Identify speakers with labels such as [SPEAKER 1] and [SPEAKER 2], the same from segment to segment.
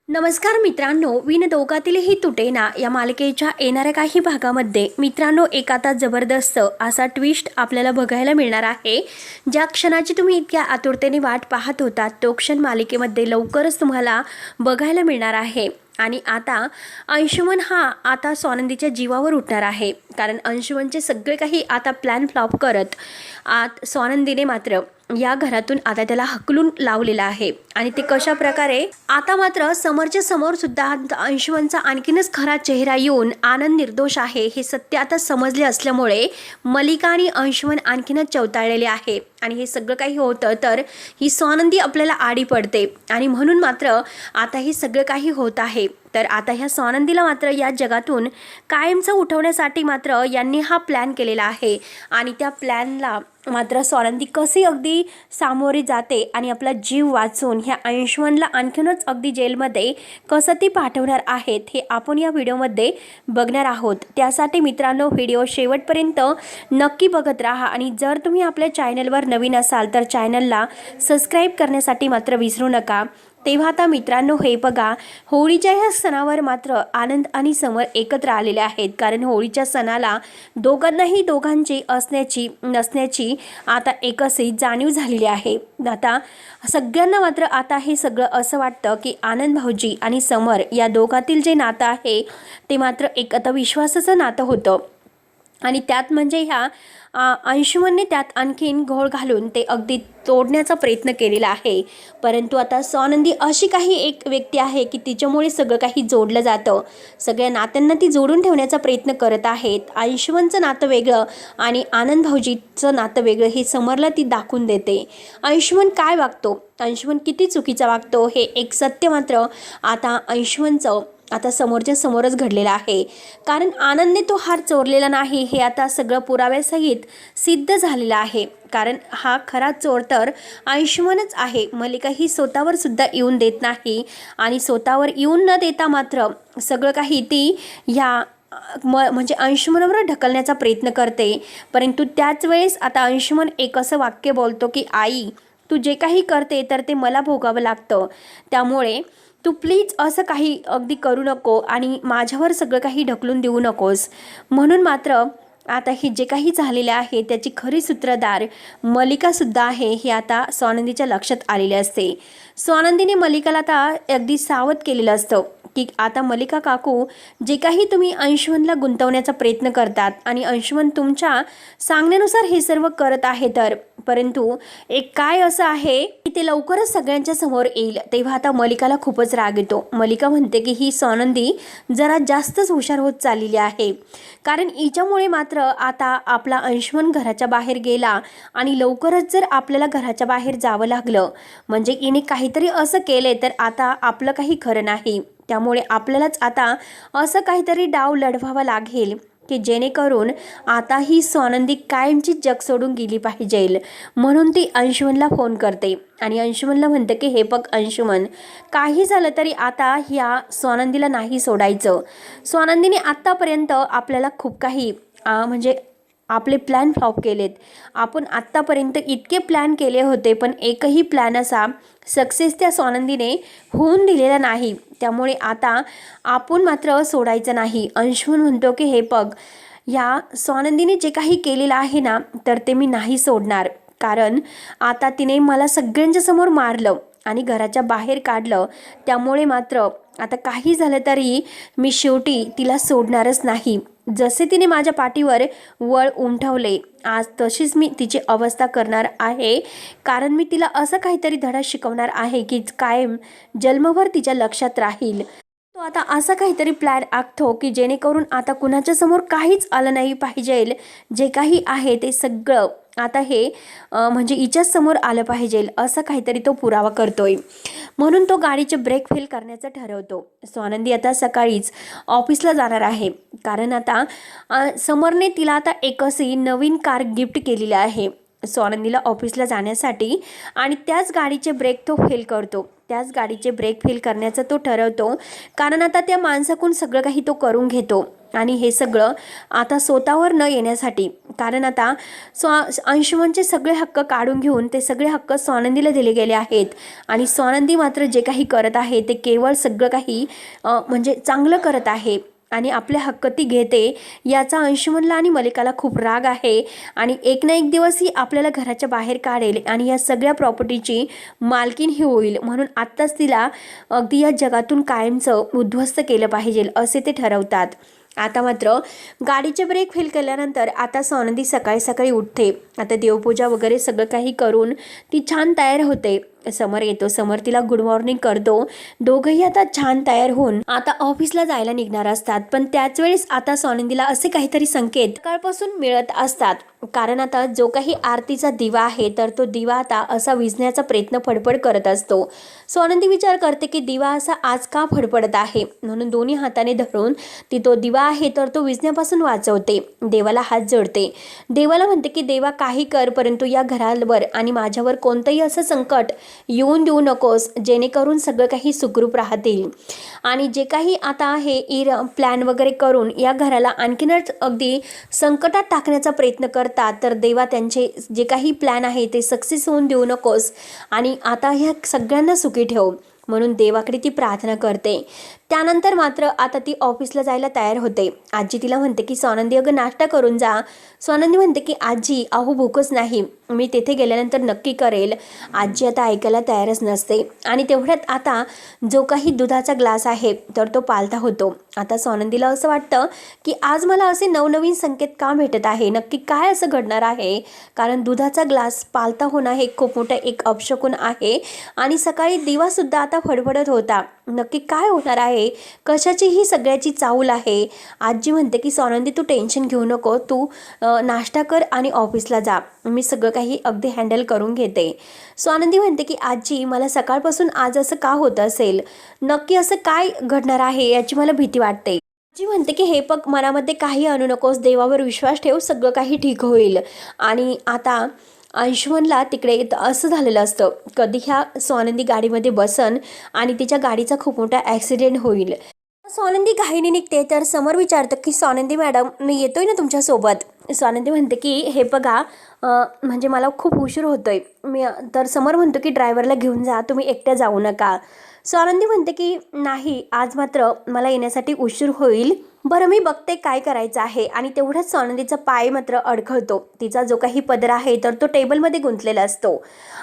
[SPEAKER 1] नमस्कार मित्रांनो, विण दोघातीलही तुटेना या मालिकेच्या येणाऱ्या काही भागामध्ये मित्रांनो एक आता जबरदस्त असा ट्विस्ट आपल्याला बघायला मिळणार आहे। ज्या क्षणाची तुम्ही इतक्या आतुरतेने वाट पाहत होता तो क्षण मालिकेमध्ये लवकरच तुम्हाला बघायला मिळणार आहे। आणि आता अंशुमन हा आता स्वानंदीच्या जीवावर उठणार आहे, कारण अंशुमनचे सगळे काही आता प्लॅन फ्लॉप करत स्वानंदीने मात्र या घरातून आता त्याला हकलून लावलेला आहे। आणि ते कशा प्रकारे आता मात्र समोरच्या समोर सुद्धा अंशुमनचा आणखीनच खरा चेहरा येऊन आनंद निर्दोष आहे हे सत्य आता समजले असल्यामुळे मलिका आणि अंशुमन आणखीनच चवताळलेले आहे। आणि हे सगळं काही होतं तर ही स्वानंदी आपल्याला आडी पडते आणि म्हणून मात्र आता हे सगळं काही होत आहे। तर आता ह्या स्वानंदीला मात्र या जगातून कायमचं उठवण्यासाठी मात्र यांनी हा प्लॅन केलेला आहे। आणि त्या प्लॅनला मात्र स्वानंदी कशी अगदी सामोरी जाते आणि आपला जीव वाचून ह्या अंशुमनला आणखीनच अगदी जेलमध्ये कसं ती पाठवणार आहेत हे आपण या व्हिडिओमध्ये बघणार आहोत। त्यासाठी मित्रांनो व्हिडिओ शेवटपर्यंत नक्की बघत राहा आणि जर तुम्ही आपल्या चॅनलवर नवीन असाल तर चॅनलला सबस्क्राईब करण्यासाठी मात्र विसरू नका। तेव्हा आता मित्रांनो हे बघा, होळीच्या ह्या सणावर मात्र आनंद आणि समर एकत्र आलेले आहेत, कारण होळीच्या सणाला दोघांनाही दोघांची असण्याची नसण्याची आता एक अशी जाणीव झालेली आहे। आता सगळ्यांना मात्र आता हे सगळं असं वाटतं की आनंद भाऊजी आणि समर या दोघातील जे नातं आहे ते मात्र एक आता विश्वासाचं नातं होतं। आणि त्यात म्हणजे ह्या अंशुमनने त्यात आणखीन घोळ घालून ते अगदी तोडण्याचा प्रयत्न केलेला आहे। परंतु आता स्वानंदी अशी काही एक व्यक्ती आहे की तिच्यामुळे सगळं काही जोडलं जातं, सगळ्या नात्यांना ती जोडून ठेवण्याचा प्रयत्न करत आहेत। अंशुमनचं नातं वेगळं आणि आनंद भाऊजीचं नातं वेगळं हे समरला ती दाखवून देते। अंशुमन काय वागतो, अंशुमन किती चुकीचा वागतो हे एक सत्य मात्र आता अंशुमनचं आता समोरच्या समोरच घडलेला आहे, कारण आनंदने तो हार चोरलेला नाही हे आता सगळं पुराव्यासहित सिद्ध झालेलं आहे। कारण हा खरा चोर तर अंशुमनच आहे। मलिका ही स्वतःवर सुद्धा येऊन देत नाही आणि स्वतःवर येऊन न देता मात्र सगळं काही ती ह्या म्हणजे अंशुमनवर ढकलण्याचा प्रयत्न करते। परंतु त्याच वेळेस आता अंशुमन एक असं वाक्य बोलतो की आई, तू जे काही करते तर ते मला भोगावं लागतं, त्यामुळे तू प्लीज असं काही अगदी करू नको आणि माझ्यावर सगळं काही ढकलून देऊ नकोस। म्हणून मात्र आता हे जे काही झालेले आहे त्याची खरी सूत्रधार मलिकासुद्धा आहे हे आता स्वानंदीच्या लक्षात आलेले असते। स्वानंदीने मलिकाला आता अगदी सावध केलेलं असतं की आता मलिका काकू, जे काही तुम्ही अंशुमनला गुंतवण्याचा प्रयत्न करतात आणि अंशुमन तुमच्या सांगण्यानुसार हे सर्व करत आहे तर, परंतु एक काय असं आहे की ते लवकरच सगळ्यांच्या समोर येईल। तेव्हा आता मलिकाला खूपच राग येतो। मलिका म्हणते की ही स्वानंदी जरा जास्तच हुशार होत चाललेली आहे, कारण हिच्यामुळे मात्र आता आपला अंशुमन घराच्या बाहेर गेला आणि लवकरच जर आपल्याला घराच्या बाहेर जावं लागलं म्हणजे हिने काहीतरी असं केले तर आता आपलं काही खरं नाही। त्यामुळे आपल्यालाच आता असं काहीतरी डाव लढवावा लागेल की जेणेकरून आता ही स्वानंदी कायमची जग सोडून गेली पाहिजे। म्हणून ती अंशुमनला फोन करते आणि अंशुमनला म्हणते की हे बघ अंशुमन, काही झालं तरी आता ह्या स्वानंदीला नाही सोडायचं। स्वानंदीने आत्तापर्यंत आपल्याला खूप काही म्हणजे आपले प्लॅन फ्लॉप केलेत। आपण आत्तापर्यंत इतके प्लॅन केले होते पण एकही प्लॅन असा सक्सेस त्या स्वानंदीने होऊन दिलेला नाही, त्यामुळे आता आपण मात्र सोडायचं नाही। अंशुमन म्हणतो की हे बघ, या स्वानंदीने जे काही केलेलं आहे ना तर ते मी नाही सोडणार, कारण आता तिने मला सगळ्यांच्या समोर मारलं आणि घराच्या बाहेर काढलं, त्यामुळे मात्र आता काही झालं तरी मी शेवटी तिला सोडणारच नाही। जसे तिने माझ्या पाठीवर वळ उमटवले आज तशीच मी तिची अवस्था करणार आहे, कारण मी तिला असं काहीतरी धडा शिकवणार आहे की कायम जन्मभर तिच्या लक्षात राहील। तो आता असा काहीतरी प्लॅन आखतो की जेणेकरून आता कुणाच्या समोर काहीच आलं नाही पाहिजे, जे काही आहे ते सगळं आता हे म्हणजे हिच्याच समोर आलं पाहिजे असं काहीतरी तो पुरावा करतोय। म्हणून तो गाडीचे ब्रेक फेल करण्याचं ठरवतो। स्वानंदी आता सकाळीच ऑफिसला जाणार आहे, कारण आता समरने तिला आता एक अशी नवीन कार गिफ्ट केलेली आहे स्वानंदीला ऑफिसला जाण्यासाठी, आणि त्याच गाडीचे ब्रेक तो फेल करतो। त्याच गाडीचे ब्रेक फेल करण्याचं तो ठरवतो, कारण आता त्या माणसाकडून सगळं काही तो करून घेतो आणि हे सगळं आता स्वतःवर न येण्यासाठी, कारण आता अंशुमनचे सगळे हक्क काढून घेऊन ते सगळे हक्क स्वानंदीला दिले गेले आहेत आणि स्वानंदी मात्र जे काही करत आहे ते केवळ सगळं काही म्हणजे चांगलं करत आहे आणि आपले हक्क ती घेते। याचा अंशुमनला आणि मलिकाला खूप राग आहे आणि एक ना एक दिवस ही आपल्याला घराच्या बाहेर काढेल आणि या सगळ्या प्रॉपर्टीची मालकीन ही होईल, म्हणून आत्ताच तिला अगदी या जगातून कायमचं उद्ध्वस्त केलं पाहिजे असे ते ठरवतात। आता मात्र गाडीचे ब्रेक फेल केल्यानंतर आता स्वानंदी सकाळी सकाळी उठते। आता देवपूजा वगैरे सगळं काही करून ती छान तयार होते। समर येतो, समर तिला गुड मॉर्निंग करतो। दोघंही आता छान तयार होऊन आता ऑफिसला जायला निघणार असतात, पण त्याच वेळेस आता स्वानंदीला असे काहीतरी संकेत सकाळपासून मिळत असतात, कारण आता जो काही आरतीचा दिवा आहे तर तो दिवा आता असा विझण्याचा प्रयत्न फडफड करत असतो। स्वानंदी विचार करते की दिवा असा आज का फडफडत आहे, म्हणून दोन्ही हाताने धरून ती तो दिवा आहे तर तो विझण्यापासून वाचवते। देवाला हात जोडते, देवाला म्हणते की देवा काही कर, परंतु या घरावर आणि माझ्यावर कोणतंही असं संकट येऊन देऊ नकोस, जेणेकरून सगळं काही सुखरूप राहतील। आणि जे काही आता आहे प्लॅन वगैरे करून या घराला आणखीनच अगदी संकटात टाकण्याचा प्रयत्न करतात, तर देवा त्यांचे जे काही प्लॅन आहे ते सक्सेस होऊन देऊ नकोस आणि आता ह्या सगळ्यांना सुखी ठेव, म्हणून देवाकडे ती प्रार्थना करते। त्यानंतर मात्र आता ती ऑफिसला जायला तयार होते। आजी तिला म्हणते की स्वानंदी अगं नाश्ता करून जा। स्वानंदी म्हणते की आजी अहो भूकच नाही, मी तेथे गेल्यानंतर नक्की करेल। आजी आता ऐकायला तयारच नसते आणि तेवढ्यात आता जो काही दुधाचा ग्लास आहे तर तो पालथा होतो। आता स्वानंदीला असं वाटतं की आज मला असे नवनवीन संकेत का भेटत आहे, नक्की काय असं घडणार आहे, कारण दुधाचा ग्लास पालथा होणं हे खूप मोठं एक अपशकुन आहे आणि सकाळी दिवासुद्धा आता फडफडत होता। नक्की काय होणार आहे, कशाची ही सगळ्याची चाऊल आहे। आजी म्हणते की स्वानंदी तू टेन्शन घेऊ नको, तू नाश्ता कर आणि ऑफिसला जा, मी सगळं काही अगदी हँडल करून घेते। स्वानंदी म्हणते की आजी मला सकाळपासून आज असं का होत असेल, नक्की असं काय घडणार आहे याची मला भीती वाटते। आजी म्हणते की हे बघ, मनामध्ये काही आणू नकोस, देवावर विश्वास ठेव, सगळं काही ठीक होईल। आणि आता अंशुमनला तिकडे असं झालेलं असतं, कधी ह्या स्वानंदी गाडीमध्ये बसन आणि तिच्या गाडीचा खूप मोठा ॲक्सिडेंट होईल। स्वानंदी घाईने निघते तर समर विचारतं की स्वानंदी मॅडम मी येतोय ना तुमच्यासोबत। स्वानंदी म्हणते की हे बघा म्हणजे मला खूप उशीर होतोय मी, तर समर म्हणतो की ड्रायव्हरला घेऊन जा, तुम्ही एकट्या जाऊ नका। स्वानंदी म्हणते की नाही, आज मात्र मला येण्यासाठी उशीर होईल, बरं मी बघते काय करायचं आहे। आणि तेवढ्याच स्वानंदीचा पाय मात्र अडखळतो, तिचा जो काही पदर आहे तर तो टेबलमध्ये गुंतलेला असतो।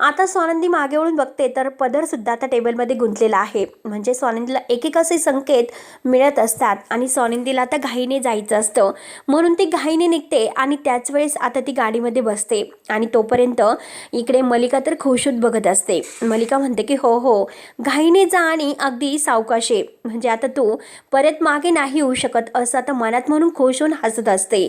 [SPEAKER 1] आता स्वानंदी मागे वळून बघते तर पदरसुद्धा आता टेबलमध्ये गुंतलेला आहे, म्हणजे स्वानंदीला एक एक असे संकेत मिळत असतात आणि स्वानंदीला आता घाईने जायचं असतं, म्हणून ती घाईने निघते आणि त्याच वेळेस आता ती गाडीमध्ये बसते। आणि तोपर्यंत इकडे मलिका तर खुशूत बघत असते। मलिका म्हणते की हो हो घाईने जा आणि अगदी सावकाशे, म्हणजे आता तू परत मागे नाही येऊ शकत असं आता मनात म्हणून खुश होऊन हसत असते।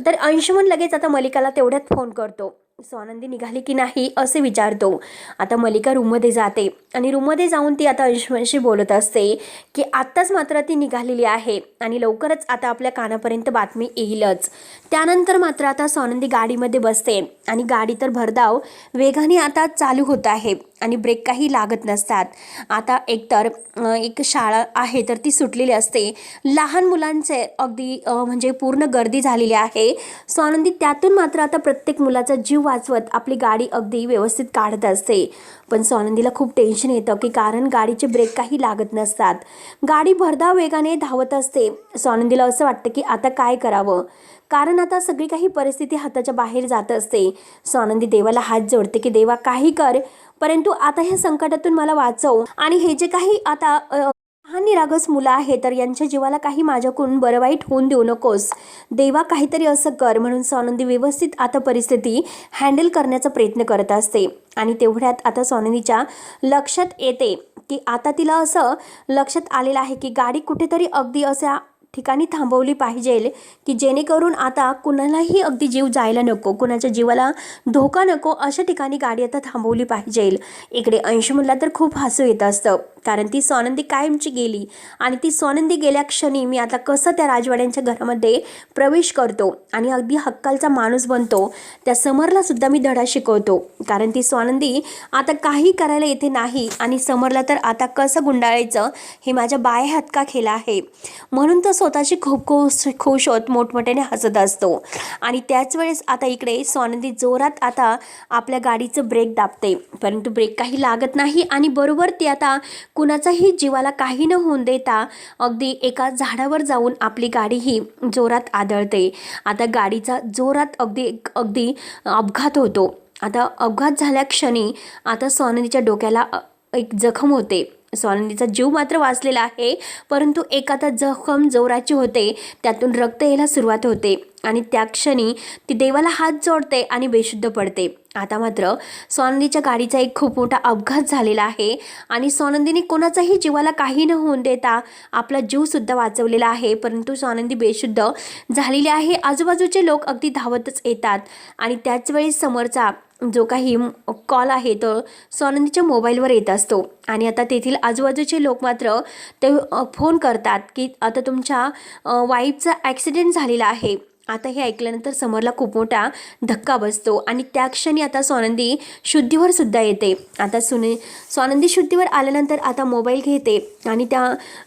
[SPEAKER 1] तर अंशुमन लगेच आता मलिकाला तेवढ्यात फोन करतो, स्वानंदी निघाली की नाही असे विचारतो। आता मलिका रूममध्ये जाते आणि रूममध्ये जाऊन ती आता अंशुमनशी बोलत असते की आत्ताच मात्र ती निघालेली आहे आणि लवकरच आता आपल्या कानापर्यंत बातमी येईलच। त्यानंतर मात्र आता स्वानंदी गाडीमध्ये बसते आणि गाडी तर भरधाव वेगाने आता चालू होत आहे आणि ब्रेक काही लागत नसतात। आता एकतर एक शाळा आहे तर ती सुटलेली असते, लहान मुलांचे अगदी म्हणजे पूर्ण गर्दी झालेली आहे। स्वानंदी त्यातून मात्र आता प्रत्येक मुलाचा जीव वाचवत आपली गाडी अगदी व्यवस्थित काढत असते, पण स्वानंदीला खूप टेन्शन येतं की कारण गाडीचे ब्रेक काही लागत नसतात। गाडी भरधाव वेगाने धावत असते। स्वानंदीला असं वाटतं की आता काय करावं, कारण आता सगळी काही परिस्थिती हाताच्या बाहेर जात असते। स्वानंदी देवाला हात जोडते की देवा काही कर, परंतु आता ह्या संकटातून मला वाचव आणि हे जे काही आता लहान निरागस मुलं आहे तर यांच्या जीवाला काही माझ्याकडून बरं वाईट होऊन देऊ नकोस, देवा काहीतरी असं कर। म्हणून स्वानंदी व्यवस्थित आता परिस्थिती हँडल करण्याचा प्रयत्न करत असते आणि तेवढ्यात आता स्वानंदीच्या लक्षात येते की आता तिला असं लक्षात आलेलं आहे की गाडी कुठेतरी अगदी अशा ठिकाणी थांबवली पाहिजे की जेणेकरून आता कुणालाही अगदी जीव जायला नको, कुणाच्या जीवाला धोका नको, अशा ठिकाणी गाडी आता थांबवली पाहिजे। इकडे अंशुमनला तर खूप हसू येत असतं, कारण ती स्वानंदी कायमची गेली आणि ती स्वानंदी गेल्या क्षणी मी आता कसं त्या राजवाड्यांच्या घरामध्ये प्रवेश करतो आणि अगदी हक्कालचा माणूस बनतो, त्या समरला सुद्धा मी धडा शिकवतो, कारण ती स्वानंदी आता काही करायला येते नाही आणि समरला तर आता कसं गुंडाळायचं हे माझ्या बाया हात का खेळा आहे, म्हणून तो स्वतःची खूप खुश होत मोठमोठ्याने हसत असतो. आणि त्याच वेळेस आता इकडे स्वानंदी जोरात आता आपल्या गाडीचं ब्रेक दाबते, परंतु ब्रेक काही लागत नाही आणि बरोबर ती आता कुणाचाही जीवाला काही न होऊन देता अगदी एका झाडावर जाऊन आपली गाडी ही जोरात आदळते. आता गाडीचा जोरात अगदी अगदी अपघात होतो. आता अपघात झाल्या क्षणी आता स्वानंदीच्या डोक्याला एक जखम होते. स्वानंदीचा जीव मात्र वाचलेला आहे, परंतु एक आता जखम जोराची होते, त्यातून रक्त यायला सुरुवात होते आणि त्या क्षणी ती देवाला हात जोडते आणि बेशुद्ध पडते. आता मात्र स्वानंदीच्या गाडीचा एक खूप मोठा अपघात झालेला आहे आणि स्वानंदीने कोणाचाही जीवाला काही न होऊन देता आपला जीवसुद्धा वाचवलेला आहे, परंतु स्वानंदी बेशुद्ध झालेली आहे. आजूबाजूचे लोक अगदी धावतच येतात आणि त्याच वेळी समोरचा जो काही कॉल आहे तो स्वानंदीच्या मोबाईलवर येत असतो आणि आता तेथील आजूबाजूचे लोक मात्र ते फोन करतात की आता तुमच्या वाईफचा ॲक्सिडेंट झालेला आहे. आता हे ऐकल्यानंतर समरला खूप मोठा धक्का बसतो आणि त्या क्षणी आता स्वानंदी शुद्धीवर सुद्धा येते. आता स्वानंदी शुद्धीवर आल्यानंतर आता मोबाईल घेते आणि त्या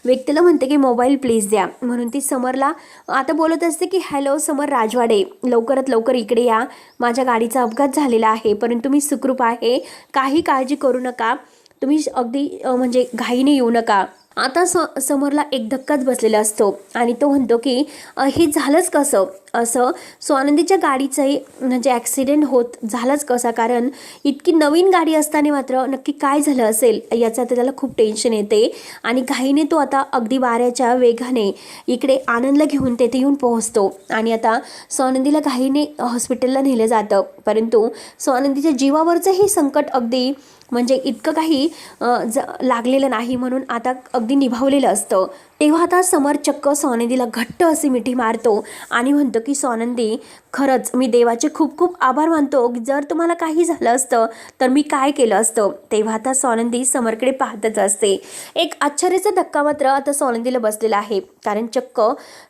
[SPEAKER 1] व्यक्तीला म्हणते की मोबाईल प्लीज द्या, म्हणून ती समरला आता बोलत असते की हॅलो समर राजवाडे, लवकरात लवकर इकडे या, माझ्या गाडीचा अपघात झालेला आहे, परंतु मी सुखरूप आहे, काही काळजी करू नका, तुम्ही अगदी म्हणजे घाईने येऊ नका. आता समोरला एक धक्काच बसलेला असतो आणि तो म्हणतो की हे झालंच कसं, असं स्वानंदीच्या गाडीचंही म्हणजे ॲक्सिडेंट होत झालंच कसा, कारण इतकी नवीन गाडी असताना मात्र नक्की काय झालं असेल याचा त्याला खूप टेन्शन येते आणि घाईने तो आता अगदी वाऱ्याच्या वेगाने इकडे आनंदला घेऊन तेथे येऊन पोहोचतो आणि आता स्वानंदीला घाईने हॉस्पिटलला नेलं जातं, परंतु स्वानंदीच्या जीवावरचं हे संकट अगदी म्हणजे इतकं काही लागलेलं नाही, म्हणून आता अगदी निभावलेलं असतं. तेव्हा आता समर चक्क स्वानंदीला घट्ट अशी मिठी मारतो आणि म्हणतो की स्वानंदी, खरंच मी देवाचे खूप खूप आभार मानतो, की जर तुम्हाला काही झालं असतं तर मी काय केलं असतं. तेव्हा आता स्वानंदी समरकडे पाहतच असते. एक आश्चर्याचा धक्का मात्र आता स्वानंदीला बसलेला आहे, कारण चक्क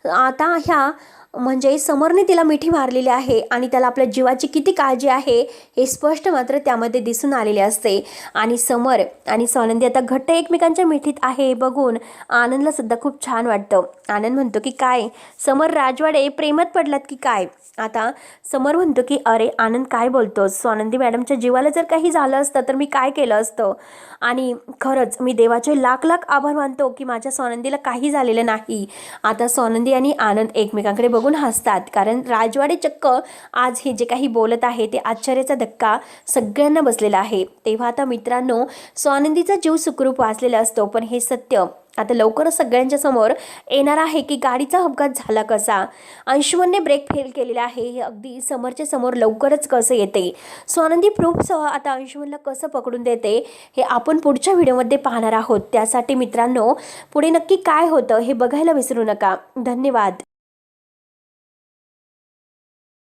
[SPEAKER 1] आता ह्या म्हणजे समरने तिला मिठी मारलेली आहे आणि त्याला आपल्या जीवाची किती काळजी आहे हे स्पष्ट मात्र त्यामध्ये दिसून आलेले असते. आणि समर आणि स्वानंदी आता घट्ट एकमेकांच्या मिठीत आहे हे बघून आनंदला सुद्धा खूप छान वाटतं. आनंद म्हणतो की काय समर राजवाडे, प्रेमात पडलात की काय. आता समर म्हणतो की अरे आनंद काय बोलतोस, स्वानंदी मॅडमच्या जीवाला जर काही झालं असतं तर मी काय केलं असतं, आणि खरंच मी देवाचे लाख लाख आभार मानतो की माझ्या स्वानंदीला काही झालेलं नाही. आता स्वानंदी आणि आनंद एकमेकांकडे बघून हसतात, कारण राजवाडे चक्क आज हे जे काही बोलत आहे ते आश्चर्याचा धक्का सगळ्यांना बसलेला आहे. तेव्हा आता मित्रांनो, स्वानंदीचा जीव सुखरूप वाचलेला असतो, पण हे सत्य आता लवकरच सगळ्यांच्या समोर येणार आहे की गाडीचा अपघात झाला कसा, अंशुमनने ब्रेक फेल केलेला आहे हे अगदी समोरच्या समोर लवकरच कसं येते, स्वानंदी प्रूफसह आता अंशुमनला कसं पकडून देते हे आपण पुढच्या व्हिडिओमध्ये पाहणार आहोत. त्यासाठी मित्रांनो पुढे नक्की काय होतं हे बघायला विसरू नका. धन्यवाद.